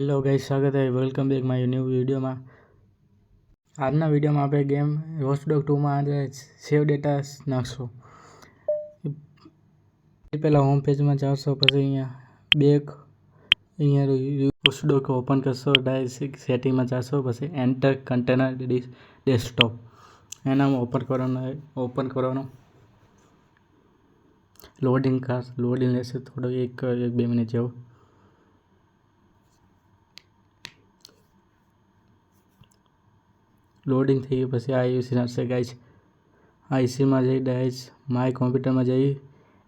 Hello guys, स्वागत है। Welcome back my new video में। આજના વિડીયોમાં આપણે ગેમ વોચડોગ 2 માં આજે સેવ ડેટા નાખશો। પહેલાં હોમ પેજમાં જાશો, પછી અહીંયા બેક વોચડોગ ઓપન કરશો, ડાયરેક્ટ સેટિંગમાં જાશો, પછી એન્ટર કન્ટેનર ડેસ્કટોપ એનામાં ઓપન કરવાનો। લોડિંગ લેશે થોડો, 1-2 મિનિટ જેવો। લોડિંગ થઈ ગયું પછી આ આઈસી નાખશે ગાઈસ। આઈસીમાં જઈ ડાયરેક્ટ માય કોમ્પ્યુટરમાં જઈ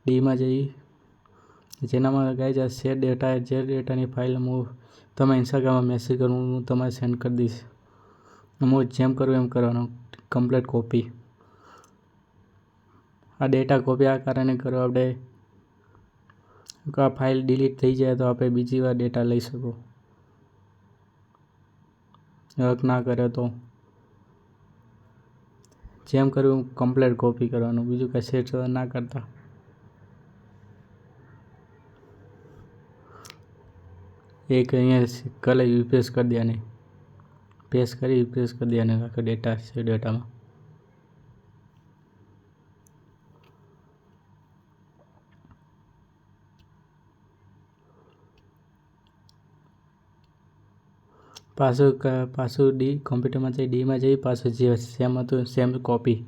ડીમાં જઈ જેનામાં ગાઈસ આ શેર ડેટા જે ડેટાની ફાઇલ હું તમે ઇન્સ્ટાગ્રામમાં મેસેજ કરું, હું તમારે સેન્ડ કરી દઈશ। હું જેમ કરું એમ કરવાનું, કમ્પ્લીટ કોપી। આ ડેટા કોપી આ કારણે કરો, આપણે આ ફાઇલ ડિલીટ થઈ જાય તો આપણે બીજી વાર ડેટા લઈ શકો। વર્ક ના કરે તો જેમ કર્યું કમ્પ્લીટ કોપી કરવાનું, બીજું કંઈ સેટ ના કરતા। એક અહીંયા કલર રિપ્લેસ કરી દેવાની, પેસ્ટ કરી રિપ્લેસ કરી દેવાની આખો ડેટા છે ડેટામાં। પાછું ડી કોમ્પ્યુટરમાં જઈ ડીમાં જઈ પાછું જે સેમ હતું સેમ કોપી।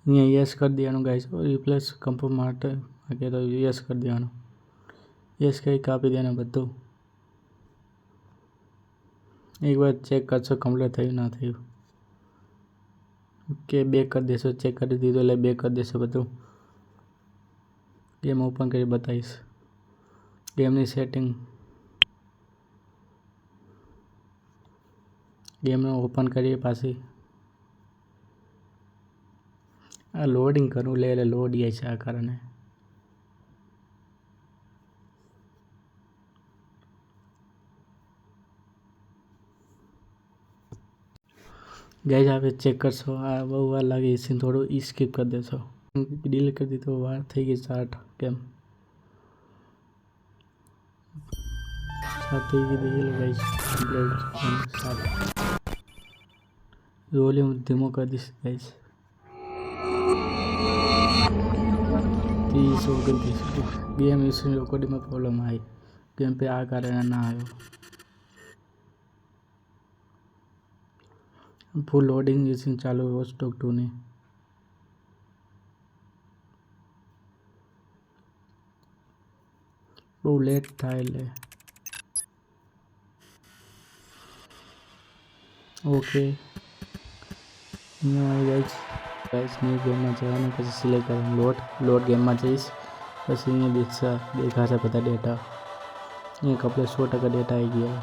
અહીંયા યસ કરી દેવાનું ગાઈસ, રિપ્લેસ કન્ફર્મ માટે કે તો યસ કરી દેવાનું। યસ કરી કાપી દેવાનું બધું। એકવાર ચેક કરશો કમ્પ્લીટ થયું ના થયું, કે બેક કરી દેશો। ચેક કરી દીધું એટલે બેક કરી દેશો બધું। ગેમ ઓપન કરી બતાવીશ ગેમની સેટિંગ। ગેમને ઓપન કરીએ પાછી। આ લોડિંગ કરવું લે એટલે લોડ જાય છે આ કારણે। ગાઈસ આપણે ચેક કરશો, આ બહુ વાર લાગે છે, થોડું સ્કીપ કરી દેશો। ડિલીટ કરી દીધું, વાર થઈ ગઈ 7 કેમ 7 થઈ ગઈ ગાઈસ। વોલ્યુમ ધીમો કરી દઈશ ગાઈસ। 30-29 ગેમ ઇસ્યુ રેકોર્ડિંગમાં પ્રોબ્લેમ આવી, ગેમ पे આ કારણે ના આવ્યો। ફૂલ લોડિંગ ઇસ્યુ ચાલુ વોચડોગ 2 ની। બહુ લેટ થાય એટલે ઓકે। અહીંયા આવી ગાઈસ ન્યૂ ગેમમાં જવાનું, પછી સિલેક્ટ કરવાનું લોડ ગેમમાં જઈશ, પછી અહીંયા દેખાશે બધા ડેટા। અહીંયા કમ્પ્લીટ 100% ડેટા આવી ગયા।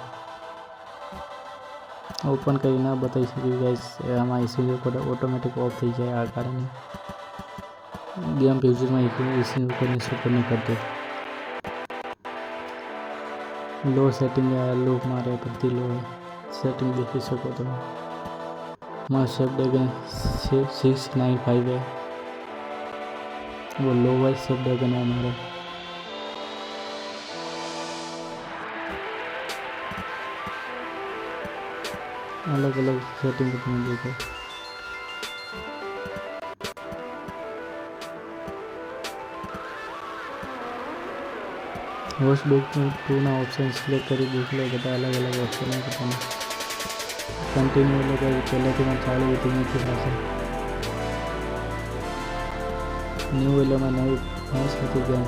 ઓપન કરી ના બતાવી શક્યું ગાઈસ, આમાં ઇસ્યુ રેકોર્ડ ઓટોમેટિક ઓફ થઈ જાય આ કારણે। ગેમ ફ્યુચરમાં ઇસ્યુ રેકોર્ડની સપોર્ટ નહીં કરતો। લો સેટિંગ લો મારે બધી લો સેટિંગ દેખી શકો તમે। મારા સ્નેપડ્રેગન 695 है, वो लो वाइज स्नेपड्रैगन है हमारा। अलग अलग सेटिंग को देखो। वॉचडॉग 2 ना ऑप्शन सिलेक्ट कर देख लो, बता अलग अलग ऑप्शन है बताना। कंटिन्यू लगा પહેલેથી માં ચાલુ હતી નથી થશે। ન્યૂ એલેમાં નવી હતી ગેમ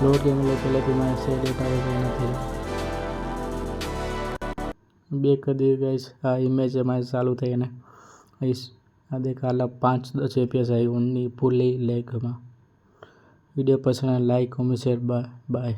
લોડ ગેમ એટલે પહેલેથી માં સે ડેટા વગર નથી। બેક કરી દીધું ગાઈસ। આ ઇમેજ અમારે ચાલુ થઈ અને આ દેખા 5-10 fps આવી ઓનલી ફૂલી લેગમાં। વિડીયો પસંદ લાઈક કમેન્ટ શેર બાય।